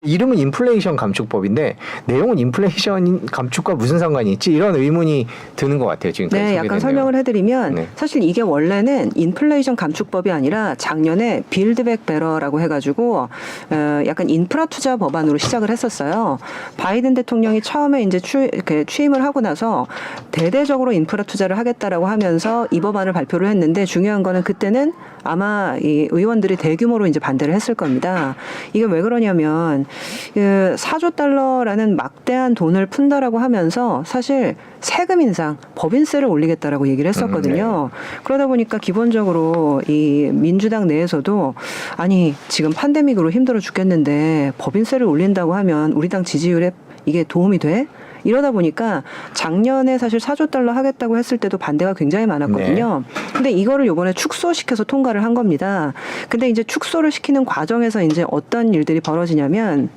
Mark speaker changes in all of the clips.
Speaker 1: 이름은 인플레이션 감축법인데 내용은 인플레이션 감축과 무슨 상관이 있지? 이런 의문이 드는 것 같아요. 지금까지.
Speaker 2: 네, 약간 설명을 해드리면
Speaker 1: 네.
Speaker 2: 사실 이게 원래는 인플레이션 감축법이 아니라 작년에 빌드백 베러라고 해가지고 약간 인프라 투자 법안으로 시작을 했었어요. 바이든 대통령이 처음에 이제 취임을 하고 나서 대대적으로 인프라 투자를 하겠다라고 하면서 이 법안을 발표를 했는데 중요한 거는 그때는 아마 이 의원들이 대규모로 이제 반대를 했을 겁니다. 이게 왜 그러냐면 4조 달러라는 막대한 돈을 푼다라고 하면서 사실 세금 인상, 법인세를 올리겠다라고 얘기를 했었거든요. 그러다 보니까 기본적으로 이 민주당 내에서도 아니 지금 팬데믹으로 힘들어 죽겠는데 법인세를 올린다고 하면 우리 당 지지율에 이게 도움이 돼? 이러다 보니까 작년에 사실 4조 달러 하겠다고 했을 때도 반대가 굉장히 많았거든요. 근데 이거를 이번에 축소시켜서 통과를 한 겁니다. 근데 이제 축소를 시키는 과정에서 이제 어떤 일들이 벌어지냐면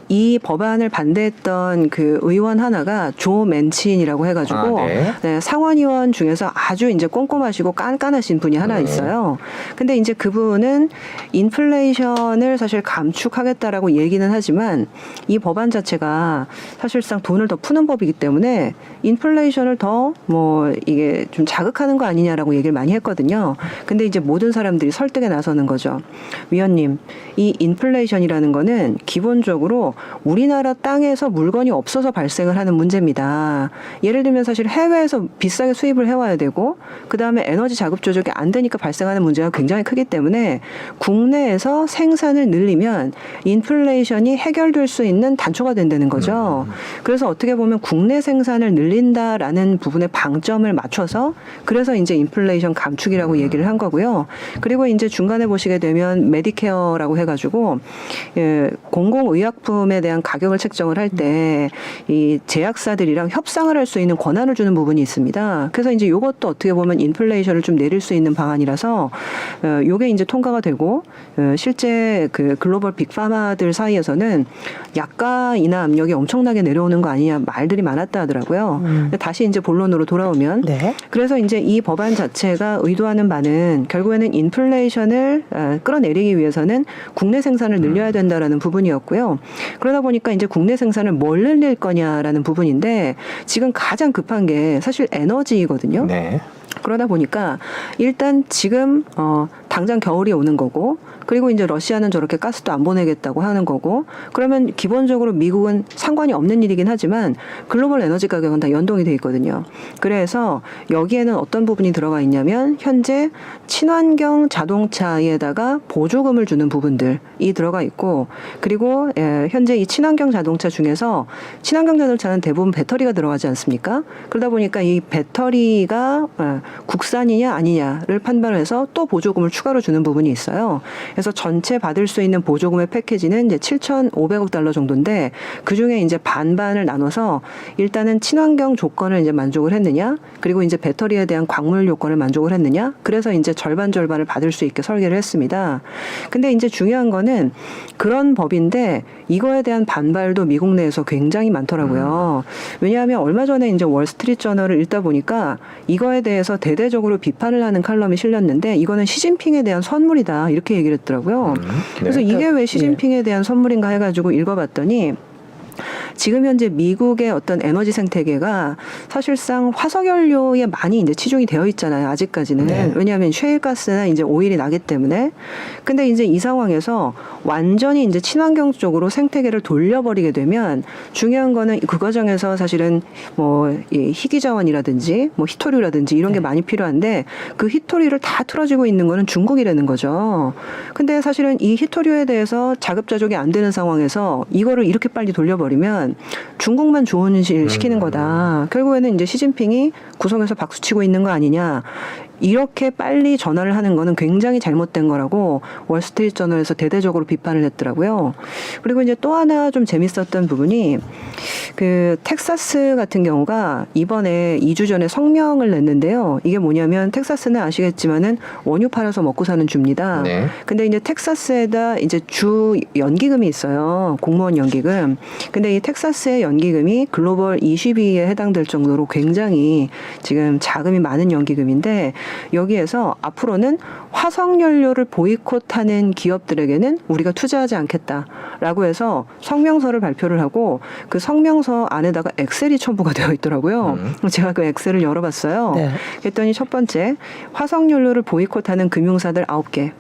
Speaker 2: 이 법안을 반대했던 그 의원 하나가 조 맨친이라고 해가지고 네, 상원의원 중에서 아주 이제 꼼꼼하시고 깐깐하신 분이 하나 있어요. 근데 이제 그분은 인플레이션을 사실 감축하겠다라고 얘기는 하지만 이 법안 자체가 사실상 돈을 더 푸는 법이기 때문에 인플레이션을 더 뭐 이게 좀 자극하는 거 아니냐라고 얘기를 많이 했거든요. 근데 이제 모든 사람들이 설득에 나서는 거죠. 위원님, 이 인플레이션이라는 거는 기본적으로 우리나라 땅에서 물건이 없어서 발생을 하는 문제입니다. 예를 들면 사실 해외에서 비싸게 수입을 해와야 되고 그다음에 에너지 자급 조절이 안 되니까 발생하는 문제가 굉장히 크기 때문에 국내에서 생산을 늘리면 인플레이션이 해결될 수 있는 단초가 된다는 거죠. 그래서 어떻게 보면 국내 생산을 늘린다라는 부분에 방점을 맞춰서 그래서 이제 인플레이션 감축이라고 얘기를 한 거고요. 그리고 이제 중간에 보시게 되면 메디케어라고 해가지고 공공의약품에 대한 가격을 책정을 할 때 이 제약사들이랑 협상을 할 수 있는 권한을 주는 부분이 있습니다. 그래서 이제 이것도 어떻게 보면 인플레이션을 좀 내릴 수 있는 방안이라서 요게 이제 통과가 되고 실제 그 글로벌 빅파마들 사이에서는 약가 인하 압력이 엄청나게 내려오는 거 아니냐 말들이 많았다 하더라고요. 근데 다시 이제 본론으로 돌아오면 그래서 이제 이 법안 자체가 의도하는 바는 결국에는 인플레이션을 끌어내리기 위해서는 국내 생산을 늘려야 된다라는 부분이었고요. 그러다 보니까 이제 국내 생산을 뭘 늘릴 거냐라는 부분인데 지금 가장 급한 게 사실 에너지거든요. 그러다 보니까 일단 지금 당장 겨울이 오는 거고 그리고 이제 러시아는 저렇게 가스도 안 보내겠다고 하는 거고 그러면 기본적으로 미국은 상관이 없는 일이긴 하지만 글로벌 에너지 가격은 다 연동이 돼 있거든요. 그래서 여기에는 어떤 부분이 들어가 있냐면 현재 친환경 자동차에다가 보조금을 주는 부분들이 들어가 있고 그리고 현재 이 친환경 자동차 중에서 친환경 자동차는 대부분 배터리가 들어가지 않습니까? 그러다 보니까 이 배터리가 국산이냐 아니냐를 판단해서 또 보조금을 추가로 주는 부분이 있어요. 그래서 전체 받을 수 있는 보조금의 패키지는 이제 7,500억 달러 정도인데 그 중에 이제 반반을 나눠서 일단은 친환경 조건을 이제 만족을 했느냐, 그리고 이제 배터리에 대한 광물 요건을 만족을 했느냐, 그래서 이제 절반을 받을 수 있게 설계를 했습니다. 근데 이제 중요한 거는 그런 법인데 이거에 대한 반발도 미국 내에서 굉장히 많더라고요. 왜냐하면 얼마 전에 이제 월스트리트 저널을 읽다 보니까 이거에 대해서 대대적으로 비판을 하는 칼럼이 실렸는데 이거는 시진핑에 대한 선물이다 이렇게 얘기를 했더라고요. 그래서 이게 왜 시진핑에 대한 선물인가 해가지고 읽어봤더니 지금 현재 미국의 어떤 에너지 생태계가 사실상 화석연료에 많이 이제 치중이 되어 있잖아요. 아직까지는. 왜냐하면 셰일가스나 이제 오일이 나기 때문에. 근데 이제 이 상황에서 완전히 이제 친환경 쪽으로 생태계를 돌려버리게 되면 중요한 거는 그 과정에서 사실은 뭐 희귀자원이라든지 뭐 희토류라든지 이런 게 많이 필요한데 그 희토류를 다 틀어지고 있는 거는 중국이라는 거죠. 근데 사실은 이 희토류에 대해서 자급자족이 안 되는 상황에서 이거를 이렇게 빨리 돌려버리면 중국만 좋은 일 시키는 거다. 결국에는 이제 시진핑이 구석에서 박수치고 있는 거 아니냐. 이렇게 빨리 전화를 하는 거는 굉장히 잘못된 거라고 월스트리트 저널에서 대대적으로 비판을 했더라고요. 그리고 이제 또 하나 좀 재밌었던 부분이 그 텍사스 같은 경우가 이번에 2주 전에 성명을 냈는데요. 이게 뭐냐면 텍사스는 아시겠지만은 원유 팔아서 먹고 사는 주입니다. 근데 이제 텍사스에다 이제 주 연기금이 있어요. 공무원 연기금. 근데 이 텍사스의 연기금이 글로벌 20위에 해당될 정도로 굉장히 지금 자금이 많은 연기금인데 여기에서 앞으로는 화석 연료를 보이콧하는 기업들에게는 우리가 투자하지 않겠다라고 해서 성명서를 발표를 하고 그 성명서 안에다가 엑셀이 첨부가 되어 있더라고요. 제가 그 엑셀을 열어봤어요.
Speaker 3: 네.
Speaker 2: 그랬더니 첫 번째 화석 연료를 보이콧하는 금융사들 9개.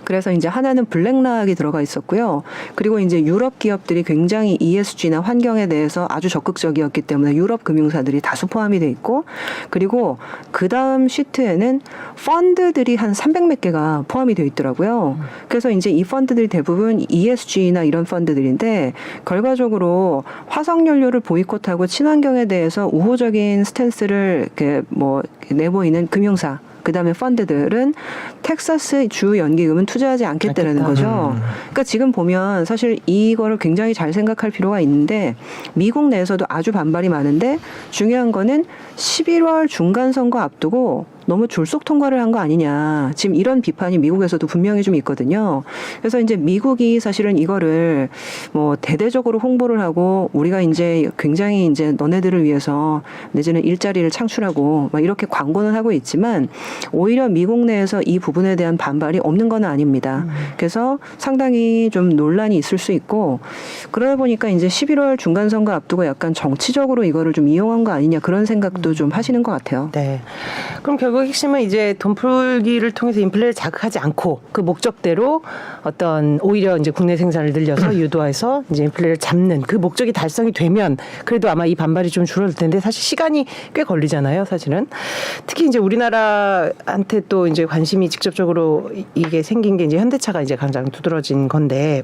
Speaker 2: 그래서 이제 하나는 블랙락이 들어가 있었고요. 그리고 이제 유럽 기업들이 굉장히 ESG나 환경에 대해서 아주 적극적이었기 때문에 유럽 금융사들이 다수 포함이 돼 있고, 그리고 그 다음 시트에는 펀드들이 한 300몇 개가 포함이 되어 있더라고요. 그래서 이제 이 펀드들이 대부분 ESG나 이런 펀드들인데 결과적으로 화석연료를 보이콧하고 친환경에 대해서 우호적인 스탠스를 이렇게 뭐 내보이는 금융사, 그 다음에 펀드들은 텍사스 주 연기금은 투자하지 않겠다라는 거죠. 그러니까 지금 보면 사실 이거를 굉장히 잘 생각할 필요가 있는데 미국 내에서도 아주 반발이 많은데 중요한 거는 11월 중간선거 앞두고 너무 졸속 통과를 한 거 아니냐. 지금 이런 비판이 미국에서도 분명히 좀 있거든요. 그래서 이제 미국이 사실은 이거를 뭐 대대적으로 홍보를 하고 우리가 이제 굉장히 이제 너네들을 위해서 내지는 일자리를 창출하고 막 이렇게 광고는 하고 있지만 오히려 미국 내에서 이 부분에 대한 반발이 없는 건 아닙니다. 그래서 상당히 좀 논란이 있을 수 있고 그러다 보니까 이제 11월 중간선거 앞두고 약간 정치적으로 이거를 좀 이용한 거 아니냐 그런 생각도 좀 하시는 것 같아요.
Speaker 3: 네. 그럼 결국 핵심은 이제 돈 풀기를 통해서 인플레를 자극하지 않고 그 목적대로 어떤 오히려 이제 국내 생산을 늘려서 유도해서 이제 인플레를 잡는 그 목적이 달성이 되면 그래도 아마 이 반발이 좀 줄어들 텐데 사실 시간이 꽤 걸리잖아요, 사실은. 특히 이제 우리나라한테 또 이제 관심이 직접적으로 이게 생긴 게 이제 현대차가 이제 가장 두드러진 건데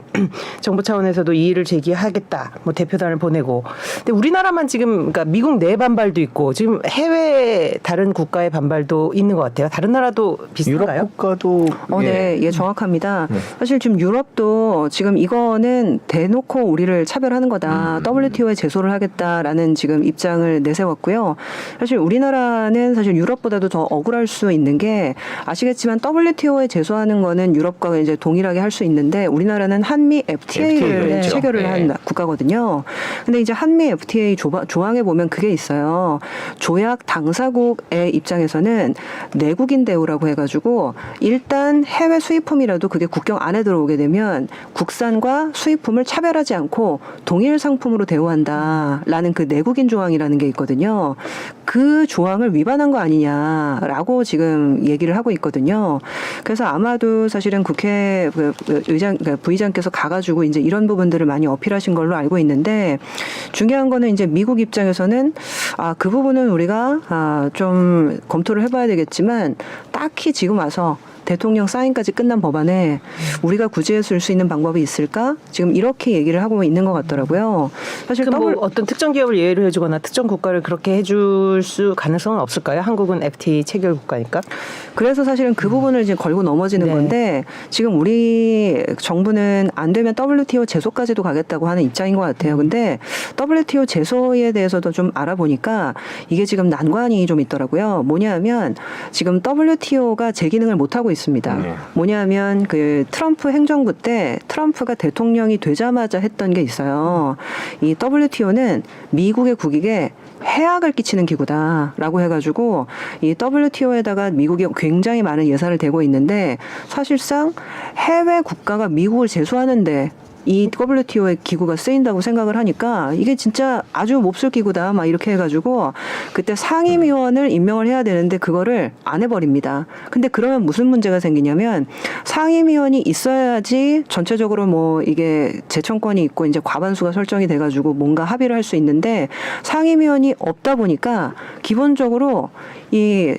Speaker 3: 정부 차원에서도 이의를 제기하겠다. 뭐 대표단을 보내고. 근데 우리나라만 지금 그러니까 미국 내 반발도 있고 지금 해외 다른 국가의 반발도 있는 것 같아요. 다른 나라도 비슷한가요?
Speaker 1: 유럽 국가도
Speaker 2: 네, 정확합니다. 사실 지금 유럽도 지금 이거는 대놓고 우리를 차별하는 거다. WTO에 제소를 하겠다라는 지금 입장을 내세웠고요. 사실 우리나라는 사실 유럽보다도 더 억울할 수 있는 게 아시겠지만 WTO에 제소하는 거는 유럽과 이제 동일하게 할 수 있는데 우리나라는 한미 FTA를
Speaker 1: FTA 죠.
Speaker 2: 체결을
Speaker 1: 네.
Speaker 2: 한 국가거든요. 근데 이제 한미 FTA 조항에 보면 그게 있어요. 조약 당사국의 입장에서는 내국인 대우라고 해가지고 일단 해외 수입품이라도 그게 국경 안에 들어오게 되면 국산과 수입품을 차별하지 않고 동일 상품으로 대우한다라는 그 내국인 조항이라는 게 있거든요. 그 조항을 위반한 거 아니냐라고 지금 얘기를 하고 있거든요. 그래서 아마도 사실은 국회 부의장께서 가가지고 이제 이런 부분들을 많이 어필하신 걸로 알고 있는데 중요한 거는 이제 미국 입장에서는 그 부분은 우리가 좀 검토를 해봐야 되겠지만 딱히 지금 와서 대통령 사인까지 끝난 법안에 우리가 구제해 줄 수 있는 방법이 있을까? 지금 이렇게 얘기를 하고 있는 것 같더라고요. 사실
Speaker 3: 뭐 어떤 특정 기업을 예외로 해주거나 특정 국가를 그렇게 해줄 수 가능성은 없을까요? 한국은 FTA 체결 국가니까.
Speaker 2: 그래서 사실은 그 부분을 이제 걸고 넘어지는
Speaker 3: 네.
Speaker 2: 건데 지금 우리 정부는 안 되면 WTO 제소까지도 가겠다고 하는 입장인 것 같아요. 근데 WTO 제소에 대해서도 좀 알아보니까 이게 지금 난관이 좀 있더라고요. 뭐냐면 지금 WTO가 제 기능을 못 하고 있습니다.
Speaker 1: 네.
Speaker 2: 뭐냐면 그 트럼프 행정부 때 트럼프가 대통령이 되자마자 했던 게 있어요. 이 WTO는 미국의 국익에 해악을 끼치는 기구다라고 해가지고 이 WTO에다가 미국이 굉장히 많은 예산을 대고 있는데 사실상 해외 국가가 미국을 제소하는데 이 WTO의 기구가 쓰인다고 생각을 하니까 이게 진짜 아주 몹쓸 기구다 막 이렇게 해가지고 그때 상임위원을 임명을 해야 되는데 그거를 안 해버립니다. 근데 그러면 무슨 문제가 생기냐면 상임위원이 있어야지 전체적으로 뭐 이게 재청권이 있고 이제 과반수가 설정이 돼가지고 뭔가 합의를 할 수 있는데 상임위원이 없다 보니까 기본적으로 이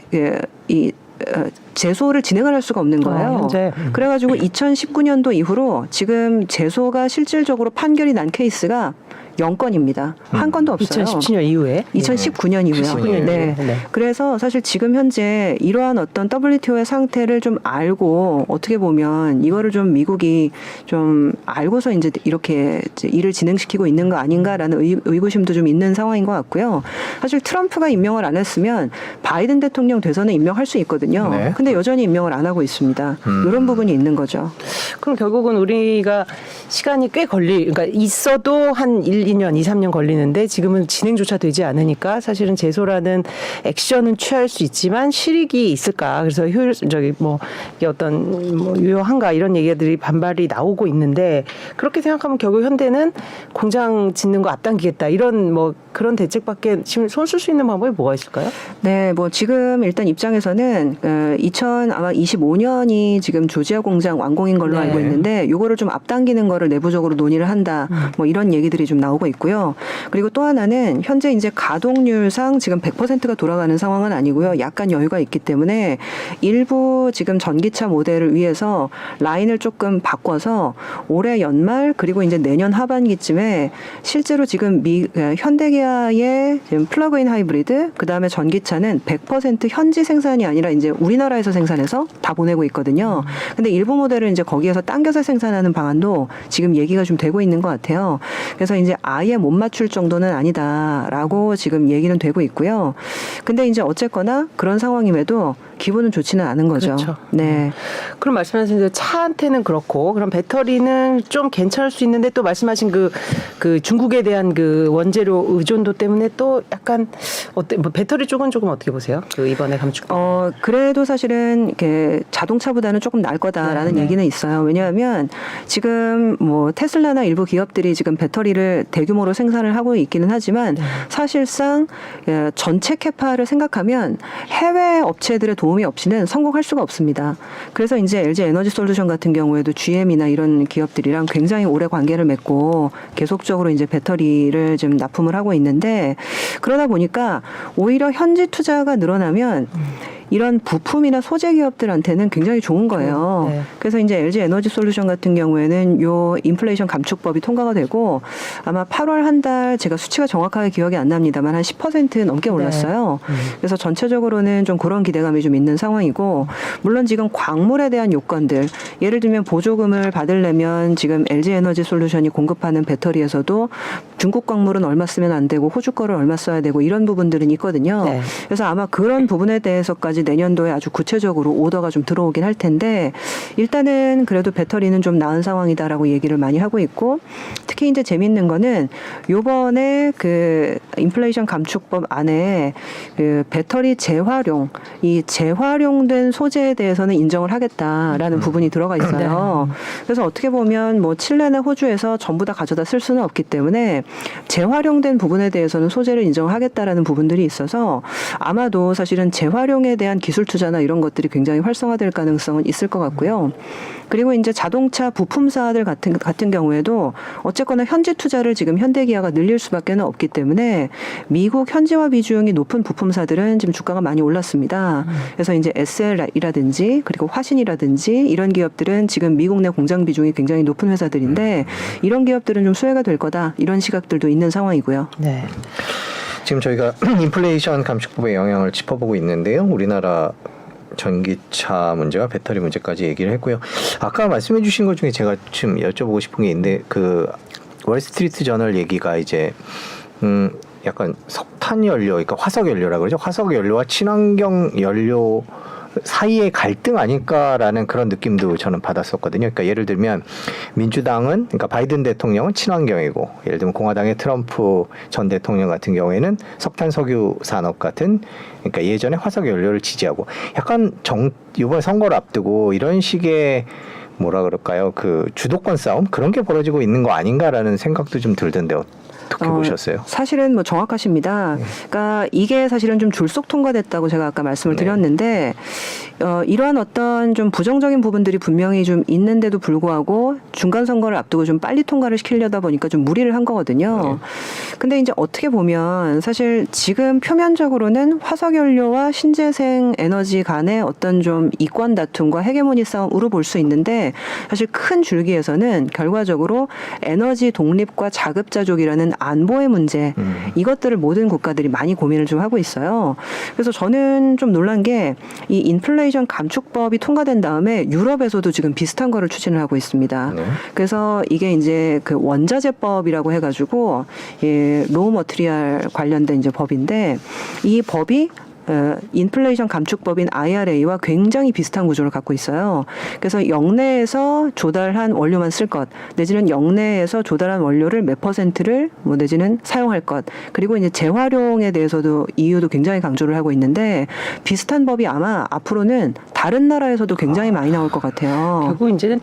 Speaker 2: 제소를 진행을 할 수가 없는 거예요.
Speaker 3: 현재.
Speaker 2: 그래가지고 2019년도 이후로 지금 제소가 실질적으로 판결이 난 케이스가 0건입니다. 한 건도 없어요.
Speaker 3: 2017년 이후에.
Speaker 2: 2019년 이후요.
Speaker 3: 19년
Speaker 2: 네.
Speaker 3: 이후에. 네.
Speaker 2: 그래서 사실 지금 현재 이러한 어떤 WTO의 상태를 좀 알고 어떻게 보면 이거를 좀 미국이 좀 알고서 이제 이렇게 이제 일을 진행시키고 있는 거 아닌가라는 의구심도 좀 있는 상황인 것 같고요. 사실 트럼프가 임명을 안 했으면 바이든 대통령 돼서는 임명할 수 있거든요.
Speaker 1: 네.
Speaker 2: 근데 여전히 임명을 안 하고 있습니다. 이런 부분이 있는 거죠.
Speaker 3: 그럼 결국은 우리가 시간이 꽤 그러니까 있어도 한 1년 1, 2년, 2, 3년 걸리는데 지금은 진행조차 되지 않으니까 사실은 제소라는 액션은 취할 수 있지만 실익이 있을까? 그래서 이게 어떤 유효한가 이런 얘기들이 반발이 나오고 있는데 그렇게 생각하면 결국 현대는 공장 짓는 거 앞당기겠다 이런 그런 대책밖에 지금 손 쓸 수 있는 방법이 뭐가 있을까요?
Speaker 2: 네, 지금 일단 입장에서는 2025년이 지금 조지아 공장 완공인 걸로
Speaker 3: 네.
Speaker 2: 알고 있는데 요거를 좀 앞당기는 거를 내부적으로 논의를 한다. 이런 얘기들이 좀 나오고 있고요. 그리고 또 하나는 현재 이제 가동률상 지금 100%가 돌아가는 상황은 아니고요. 약간 여유가 있기 때문에 일부 지금 전기차 모델을 위해서 라인을 조금 바꿔서 올해 연말 그리고 이제 내년 하반기쯤에 실제로 지금 현대기아의 지금 플러그인 하이브리드 그다음에 전기차는 100% 현지 생산이 아니라 이제 우리나라에서 생산해서 다 보내고 있거든요. 근데 일부 모델은 이제 거기에서 당겨서 생산하는 방안도 지금 얘기가 좀 되고 있는 것 같아요. 그래서 이제 아예 못 맞출 정도는 아니다라고 지금 얘기는 되고 있고요. 근데 이제 어쨌거나 그런 상황임에도 기분은 좋지는 않은 거죠.
Speaker 3: 그렇죠.
Speaker 2: 네.
Speaker 3: 그럼 말씀하신 대로 차한테는 그렇고 그럼 배터리는 좀 괜찮을 수 있는데 또 말씀하신 그 중국에 대한 그 원재료 의존도 때문에 또 약간 배터리 쪽은 조금 어떻게 보세요? 그 이번에 감축.
Speaker 2: 그래도 사실은 이렇게 자동차보다는 조금 나을 거다라는 얘기는 있어요. 왜냐하면 지금 테슬라나 일부 기업들이 지금 배터리를 대규모로 생산을 하고 있기는 하지만 사실상 전체 캐파를 생각하면 해외 업체들의 도움이 없이는 성공할 수가 없습니다. 그래서 이제 LG 에너지 솔루션 같은 경우에도 GM이나 이런 기업들이랑 굉장히 오래 관계를 맺고 계속적으로 이제 배터리를 좀 납품을 하고 있는데 그러다 보니까 오히려 현지 투자가 늘어나면 이런 부품이나 소재 기업들한테는 굉장히 좋은 거예요.
Speaker 3: 네.
Speaker 2: 그래서 이제 LG 에너지 솔루션 같은 경우에는 요 인플레이션 감축법이 통과가 되고 아마 8월 한 달 제가 수치가 정확하게 기억이 안 납니다만 한 10% 넘게 올랐어요. 그래서 전체적으로는 좀 그런 기대감이 좀 있는 상황이고 물론 지금 광물에 대한 요건들 예를 들면 보조금을 받으려면 지금 LG 에너지 솔루션이 공급하는 배터리에서도 중국 광물은 얼마 쓰면 안 되고 호주 거를 얼마 써야 되고 이런 부분들은 있거든요.
Speaker 3: 네.
Speaker 2: 그래서 아마 그런 부분에 대해서까지 내년도에 아주 구체적으로 오더가 좀 들어오긴 할 텐데 일단은 그래도 배터리는 좀 나은 상황이다라고 얘기를 많이 하고 있고 특히 이제 재밌는 거는 요번에 그 인플레이션 감축법 안에 그 배터리 재활용 이 재활용된 소재에 대해서는 인정을 하겠다라는 부분이 들어가 있어요. 그래서 어떻게 보면 칠레나 호주에서 전부 다 가져다 쓸 수는 없기 때문에 재활용된 부분에 대해서는 소재를 인정하겠다라는 부분들이 있어서 아마도 사실은 재활용에 대한 기술 투자나 이런 것들이 굉장히 활성화될 가능성은 있을 것 같고요. 그리고 이제 자동차 부품사들 같은 경우에도 어쨌거나 현지 투자를 지금 현대기아가 늘릴 수밖에 없기 때문에 미국 현지화 비중이 높은 부품사들은 지금 주가가 많이 올랐습니다. 그래서 이제 SL이라든지 그리고 화신이라든지 이런 기업들은 지금 미국 내 공장 비중이 굉장히 높은 회사들인데 이런 기업들은 좀 수혜가 될 거다 이런 시각들도 있는 상황이고요.
Speaker 3: 네.
Speaker 1: 지금 저희가 인플레이션 감축법의 영향을 짚어보고 있는데요. 우리나라 전기차 문제와 배터리 문제까지 얘기를 했고요. 아까 말씀해 주신 것 중에 제가 지금 여쭤보고 싶은 게 있는데 그 월스트리트 저널 얘기가 이제 약간 석탄 연료, 그러니까 화석 연료라 그러죠. 화석 연료와 친환경 연료 사이의 갈등 아닐까라는 그런 느낌도 저는 받았었거든요. 그러니까 예를 들면 민주당은 그러니까 바이든 대통령은 친환경이고 예를 들면 공화당의 트럼프 전 대통령 같은 경우에는 석탄 석유 산업 같은 그러니까 예전에 화석 연료를 지지하고 약간 이번 선거를 앞두고 이런 식의 뭐라 그럴까요? 그 주도권 싸움 그런 게 벌어지고 있는 거 아닌가라는 생각도 좀 들던데 어떻게 보셨어요?
Speaker 2: 사실은 정확하십니다. 그러니까 이게 사실은 좀 졸속 통과됐다고 제가 아까 말씀을 드렸는데 이러한 어떤 좀 부정적인 부분들이 분명히 좀 있는데도 불구하고 중간 선거를 앞두고 좀 빨리 통과를 시키려다 보니까 좀 무리를 한 거거든요. 근데 이제 어떻게 보면 사실 지금 표면적으로는 화석연료와 신재생 에너지 간의 어떤 좀 이권 다툼과 헤게모니 싸움으로 볼 수 있는데 사실 큰 줄기에서는 결과적으로 에너지 독립과 자급자족이라는 안보의 문제 이것들을 모든 국가들이 많이 고민을 좀 하고 있어요. 그래서 저는 좀 놀란 게 이 인플레이션 감축법이 통과된 다음에 유럽에서도 지금 비슷한 거를 추진을 하고 있습니다. 그래서 이게 이제 그 원자재법이라고 해가지고 로우 머티리얼 관련된 이제 법인데 이 법이 인플레이션 감축법인 IRA와 굉장히 비슷한 구조를 갖고 있어요. 그래서 영내에서 조달한 원료만 쓸 것, 내지는 영내에서 조달한 원료를 몇 퍼센트를 뭐 내지는 사용할 것, 그리고 이제 재활용에 대해서도 EU도 굉장히 강조를 하고 있는데 비슷한 법이 아마 앞으로는 다른 나라에서도 굉장히 많이 나올 것 같아요.
Speaker 3: 결국 이제는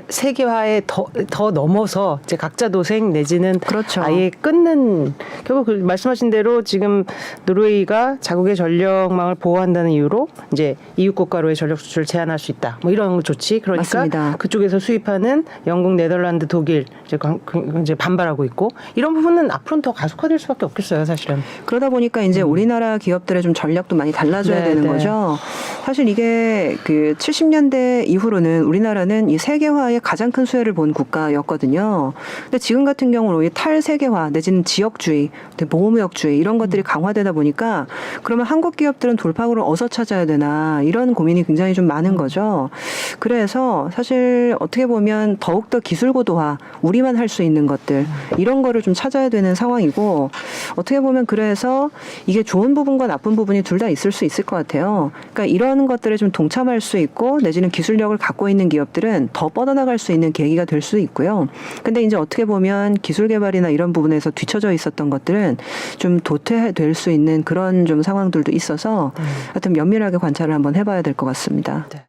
Speaker 3: 세계화에 더 넘어서 이제 각자 도생 내지는
Speaker 2: 그렇죠.
Speaker 3: 아예 끊는, 결국 그 말씀하신 대로 지금 노르웨이가 자국의 전력망을 보호한다는 이유로 이제 EU 국가로의 전력 수출을 제한할 수 있다. 뭐 이런 조치. 그러니까
Speaker 2: 맞습니다.
Speaker 3: 그쪽에서 수입하는 영국, 네덜란드, 독일 이제 반발하고 있고, 이런 부분은 앞으로는 더 가속화될 수밖에 없겠어요, 사실은.
Speaker 2: 그러다 보니까 이제 우리나라 기업들의 좀 전략도 많이 달라져야
Speaker 3: 네,
Speaker 2: 되는
Speaker 3: 네.
Speaker 2: 거죠. 사실 이게 그 70년대 이후로는 우리나라는 이 세계화의 가장 큰 수혜를 본 국가였거든요. 근데 지금 같은 경우는 이 탈세계화 내지는 지역주의, 보호무역주의 이런 것들이 강화되다 보니까 그러면 한국 기업들은 돌파구를 어디서 찾아야 되나 이런 고민이 굉장히 좀 많은 거죠. 그래서 사실 어떻게 보면 더욱더 기술 고도화, 우리만 할 수 있는 것들 이런 거를 좀 찾아야 되는 상황이고, 어떻게 보면 그래서 이게 좋은 부분과 나쁜 부분이 둘 다 있을 수 있을 것 같아요. 그러니까 이런 것들에 좀 동참할 수 있고 내지는 기술력을 갖고 있는 기업들은 더 뻗어나갈 수 있는 계기가 될 수 있고요. 근데 이제 어떻게 보면 기술 개발이나 이런 부분에서 뒤처져 있었던 것들은 좀 도태될 수 있는 그런 좀 상황들도 있어서 하여튼 면밀하게 관찰을 한번 해봐야 될 것 같습니다.
Speaker 3: 네.